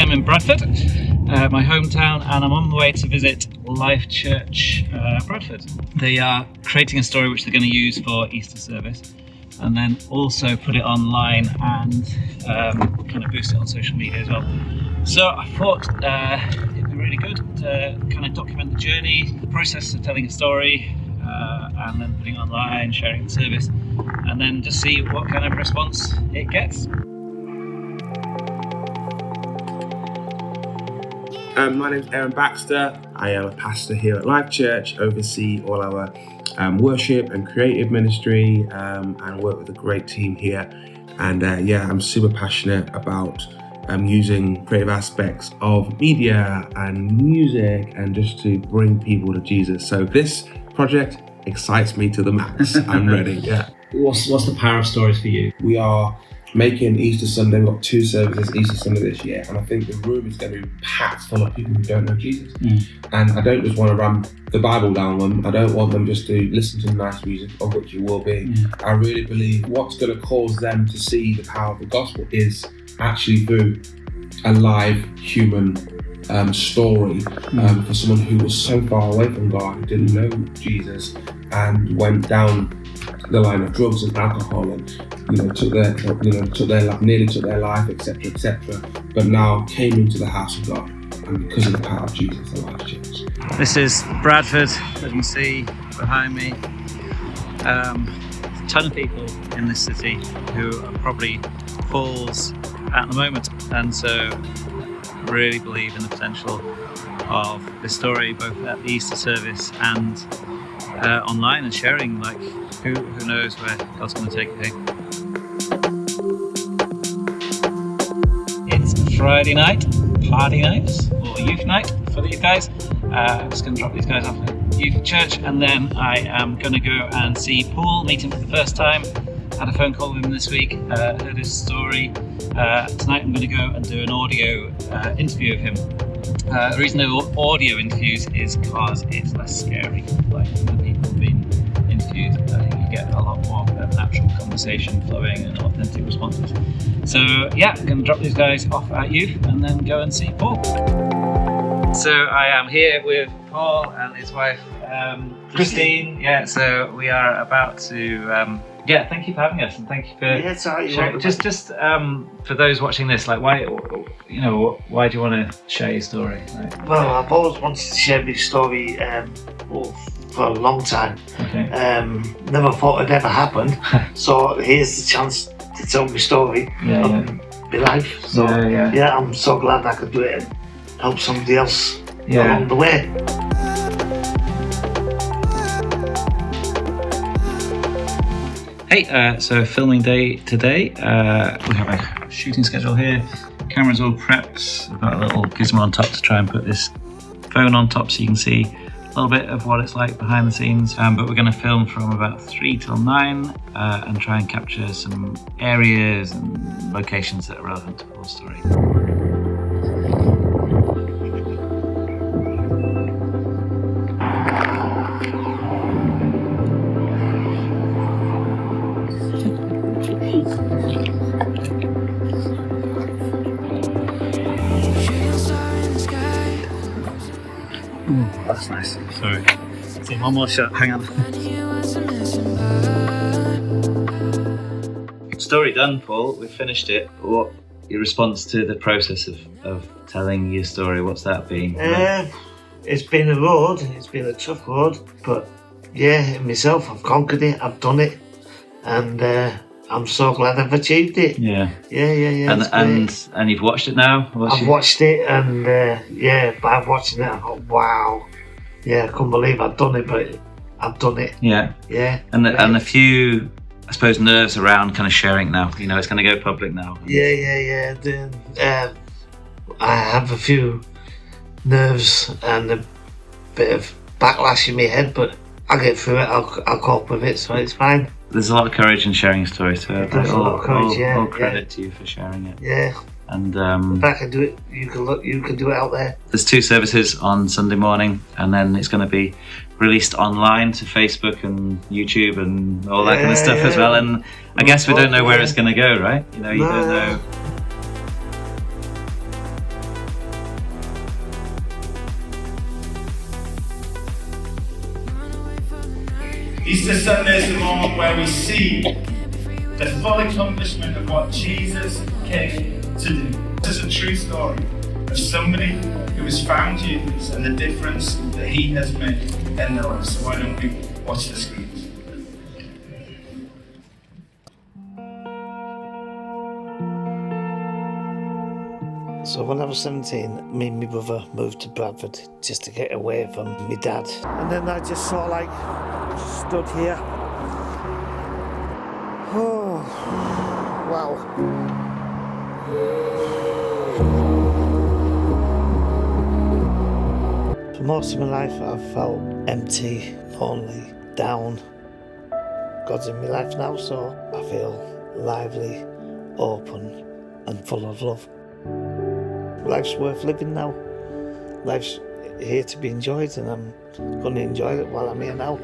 I'm in Bradford, my hometown, and I'm on the way to visit Life Church Bradford. They are creating a story which they're going to use for Easter service, and then also put it online and kind of boost it on social media as well. So I thought it'd be really good to kind of document the journey, the process of telling a story, and then putting it online, sharing the service, and then just see what kind of response it gets. My name's Aaron Baxter. I am a pastor here at Life Church, oversee all our worship and creative ministry, and work with a great team here. And I'm super passionate about using creative aspects of media and music and just to bring people to Jesus. So this project excites me to the max. I'm ready, yeah. What's the power of stories for you? We are making Easter Sunday. We've got 2 services Easter Sunday this year, and I think the room is going to be packed full of people who don't know Jesus. And I don't just want to ram the Bible down them. I don't want them just to listen to nice music, of which you will be. I really believe what's going to cause them to see the power of the gospel is actually through a live human story for someone who was so far away from God, who didn't know Jesus, and went down the line of drugs and alcohol, and nearly took their life, etc., but now came into the house of God, and because of the power of Jesus, their life changed. This is Bradford, as you can see behind me. A ton of people in this city who are probably fools at the moment, and so really believe in the potential of this story, both at the Easter service and online, and sharing, like, who knows where God's going to take it. It's Friday night, party night, or youth night for these guys. I'm just going to drop these guys off at youth church, and then I am going to go and see Paul, meet him for the first time. Had a phone call with him this week, heard his story. Tonight I'm going to go and do an audio interview of him. The reason I do audio interviews is because it's less scary. Like, when people being interviewed, I think you get a lot more natural conversation flowing and authentic responses. So yeah, I'm going to drop these guys off at youth and then go and see Paul. So I am here with Paul and his wife Christine. Yeah, so we are about to thank you for having us, and thank you for sharing. Just for those watching this, like, why do you want to share your story? Like, well, I've always wanted to share my story for a long time. Okay. Never thought it'd ever happen. So here's the chance to tell my story of my life. So I'm so glad I could do it and help somebody else along the way. Hey, so filming day today. We have a shooting schedule here. Camera's all prepped. We've got a little gizmo on top to try and put this phone on top so you can see a little bit of what it's like behind the scenes. But we're going to film from about 3 till 9 and try and capture some areas and locations that are relevant to Paul's story. That's nice. Sorry. See, one more shot. Hang on. Story done, Paul. We finished it. What your response to the process of telling your story? What's that been? It's been a road. It's been a tough road, but myself, I've conquered it. I've done it, and I'm so glad I've achieved it. Yeah. And you've watched it now? I've watched it, and by watching it, I thought, wow. Yeah, I couldn't believe I'd done it, but I've done it. Yeah. Yeah. And a few, I suppose, nerves around kind of sharing now. You know, it's going to go public now. Yeah. I have a few nerves and a bit of backlash in my head, but I'll get through it. I'll cope with it, so it's fine. There's a lot of courage in sharing stories, so there's a lot of courage, all credit to you for sharing it. Yeah. And if I can do it, you can do it out there. There's 2 services on Sunday morning, and then it's going to be released online to Facebook and YouTube and all that kind of stuff as well. And I guess we don't know where it's going to go, right? You know, you don't know. Easter Sunday is the moment where we see the full accomplishment of what Jesus came to do. This is a true story of somebody who has found Jesus and the difference that he has made in their lives. So why don't we watch the screens? So when I was 17, me and my brother moved to Bradford just to get away from my dad. And then I just sort of like stood here. Oh, wow. For most of my life, I've felt empty, lonely, down. God's in my life now, so I feel lively, open, and full of love. Life's worth living now. Life's here to be enjoyed, and I'm going to enjoy it while I'm here now.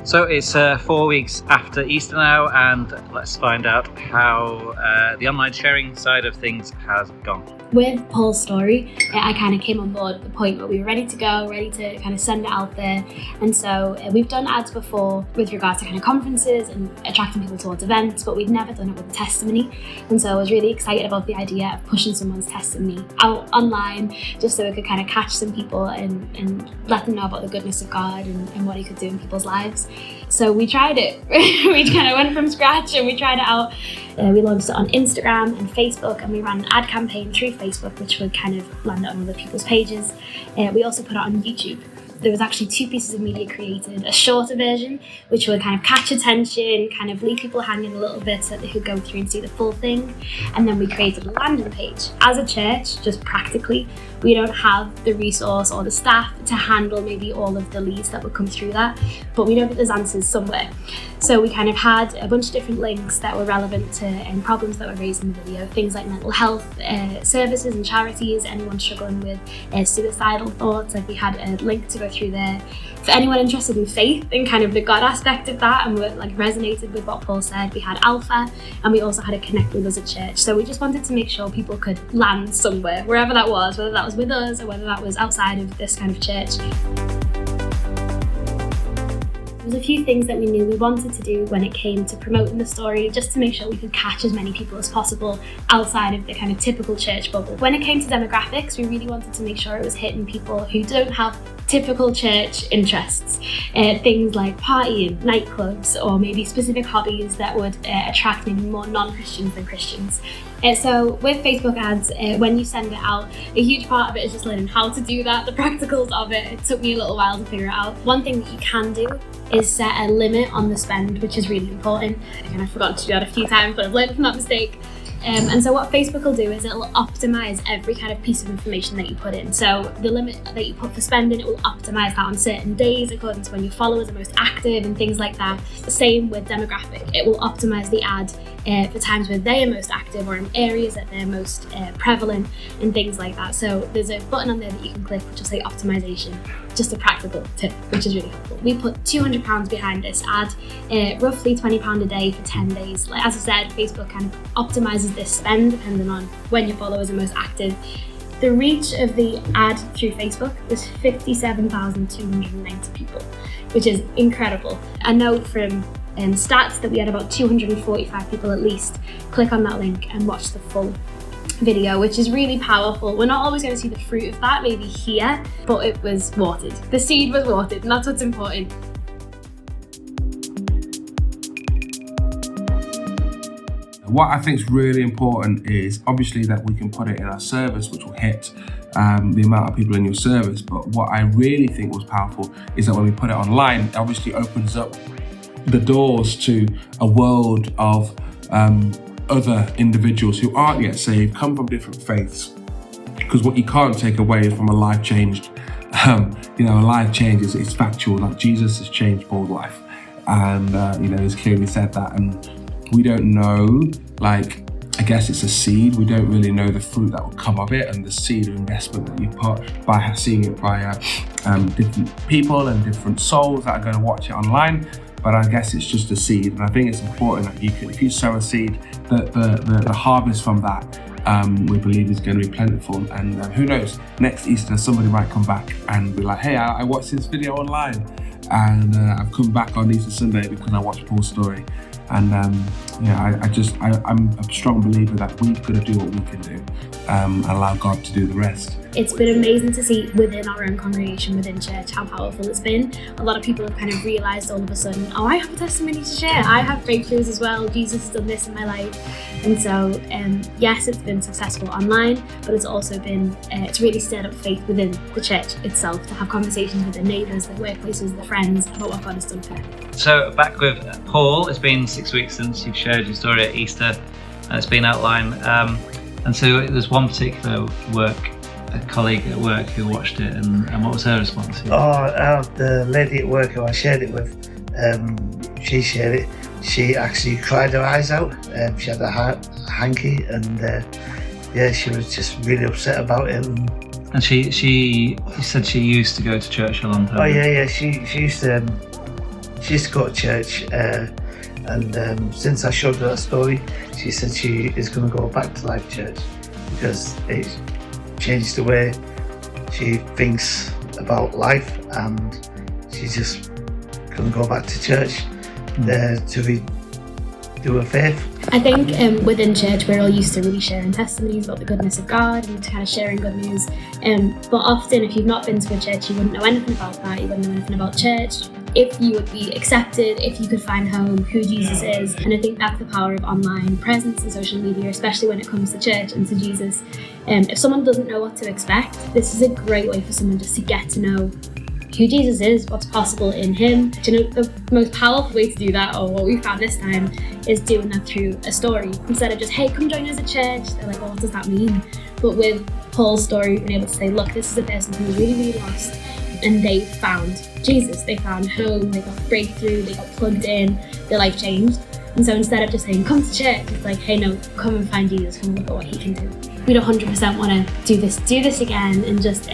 So it's 4 weeks after Easter now, and let's find out how the online sharing side of things has gone. With Paul's story, I kind of came on board at the point where we were ready to go, ready to kind of send it out there. And so we've done ads before with regards to kind of conferences and attracting people towards events, but we'd never done it with a testimony. And so I was really excited about the idea of pushing someone's testimony out online, just so it could kind of catch some people and let them know about the goodness of God and what he could do in people's lives. So we tried it. We kind of went from scratch and we tried it out. We launched it on Instagram and Facebook, and we ran an ad campaign through Facebook, which would kind of land it on other people's pages. We also put it on YouTube. There was actually 2 pieces of media created, a shorter version, which would kind of catch attention, kind of leave people hanging a little bit so that they could go through and see the full thing. And then we created a landing page. As a church, just practically, we don't have the resource or the staff to handle maybe all of the leads that would come through that, but we know that there's answers somewhere. So we kind of had a bunch of different links that were relevant to problems that were raised in the video, things like mental health services and charities, anyone struggling with suicidal thoughts. Like we had a link to go through there. For anyone interested in faith and kind of the God aspect of that and like resonated with what Paul said, we had Alpha, and we also had a Connect with us at church. So we just wanted to make sure people could land somewhere, wherever that was, whether that was with us or whether that was outside of this kind of church. There was a few things that we knew we wanted to do when it came to promoting the story, just to make sure we could catch as many people as possible outside of the kind of typical church bubble. When it came to demographics, we really wanted to make sure it was hitting people who don't have typical church interests, things like partying, nightclubs, or maybe specific hobbies that would attract maybe more non-Christians than Christians. So with Facebook ads, when you send it out, a huge part of it is just learning how to do that, the practicals of it. It took me a little while to figure it out. One thing that you can do is set a limit on the spend, which is really important. And I've forgotten to do that a few times, but I've learned from that mistake. And so what Facebook will do is it'll optimize every kind of piece of information that you put in. So the limit that you put for spending, it will optimize that on certain days according to when your followers are most active and things like that. The same with demographic. It will optimize the ad for times where they are most active or in areas that they're most prevalent and things like that. So there's a button on there that you can click which will say optimization. Just a practical tip, which is really helpful. We put £200 behind this ad, roughly £20 a day for 10 days. Like, as I said, Facebook kind of optimizes this spend depending on when your followers are most active. The reach of the ad through Facebook was 57,290 people, which is incredible. I know from stats that we had about 245 people at least click on that link and watch the full video, which is really powerful. We're not always going to see the fruit of that maybe here, but it was watered. The seed was watered, and that's what's important. What I think is really important is obviously that we can put it in our service, which will hit the amount of people in your service. But what I really think was powerful is that when we put it online, it obviously opens up the doors to a world of other individuals who aren't yet saved, come from different faiths. Because what you can't take away from a life changed, a life change is factual. Like Jesus has changed Paul's life, and he's clearly said that. And we don't know, I guess it's a seed. We don't really know the fruit that will come of it, and the seed of investment that you put by seeing it by different people and different souls that are going to watch it online. but I guess it's just a seed. And I think it's important that if you sow a seed, the harvest from that, we believe is going to be plentiful. And who knows, next Easter somebody might come back and be like, hey, I watched this video online, and I've come back on Easter Sunday because I watched Paul's story. And I'm a strong believer that we've got to do what we can do, and allow God to do the rest. It's been amazing to see within our own congregation, within church, how powerful it's been. A lot of people have kind of realised all of a sudden, oh, I have a testimony to share. I have breakthroughs as well. Jesus has done this in my life. And so, yes, it's been successful online, but it's also been, it's really stirred up faith within the church itself, to have conversations with the neighbours, the workplaces, the friends about what God has done for them. So back with Paul, it's been 6 weeks since you've shared your story at Easter, and it's been outlined. And so there's one particular a colleague at work who watched it, and what was her response? The lady at work who I shared it with, she shared it. She actually cried her eyes out. She had a hanky, and she was just really upset about it. And she said she used to go to church a long time. Oh yeah, she used to go to church, and since I showed her that story, she said she is going to go back to Life Church because it changed the way she thinks about life, and she's just going to go back to church to do her faith. I think within church we're all used to really sharing testimonies about the goodness of God and kind of sharing good news, but often if you've not been to a church you wouldn't know anything about that, you wouldn't know anything about church, if you would be accepted, if you could find home, who Jesus is. And I think that's the power of online presence and social media, especially when it comes to church and to Jesus. If someone doesn't know what to expect, this is a great way for someone just to get to know who Jesus is, what's possible in him. Do you know, the most powerful way to do that, or what we found this time, is doing that through a story. Instead of just, hey, come join us at church, they're like, well, what does that mean? But with Paul's story, we've been able to say, look, this is a person who's really, really lost, and they found Jesus, they found home, they got breakthrough, they got plugged in, their life changed. And so instead of just saying, come to church, it's like, hey, no, come and find Jesus, come and look at what he can do. We'd 100% want to do this again, and just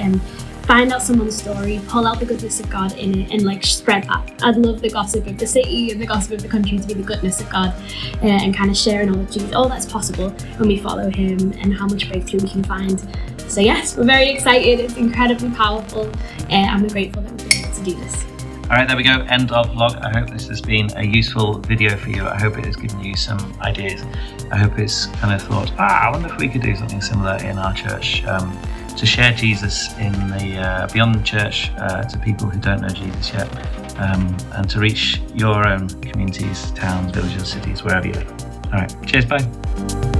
find out someone's story, pull out the goodness of God in it, and like spread that. I'd love the gossip of the city and the gossip of the country to be the goodness of God, and kind of sharing all of Jesus, all that's possible when we follow him, and how much breakthrough we can find. So yes, we're very excited, it's incredibly powerful, and we're grateful that we've been able to do this. All right, there we go, end of vlog. I hope this has been a useful video for you. I hope it has given you some ideas. I hope it's kind of thought, I wonder if we could do something similar in our church, to share Jesus in the beyond the church to people who don't know Jesus yet, and to reach your own communities, towns, villages, cities, wherever you live. All right, cheers, bye.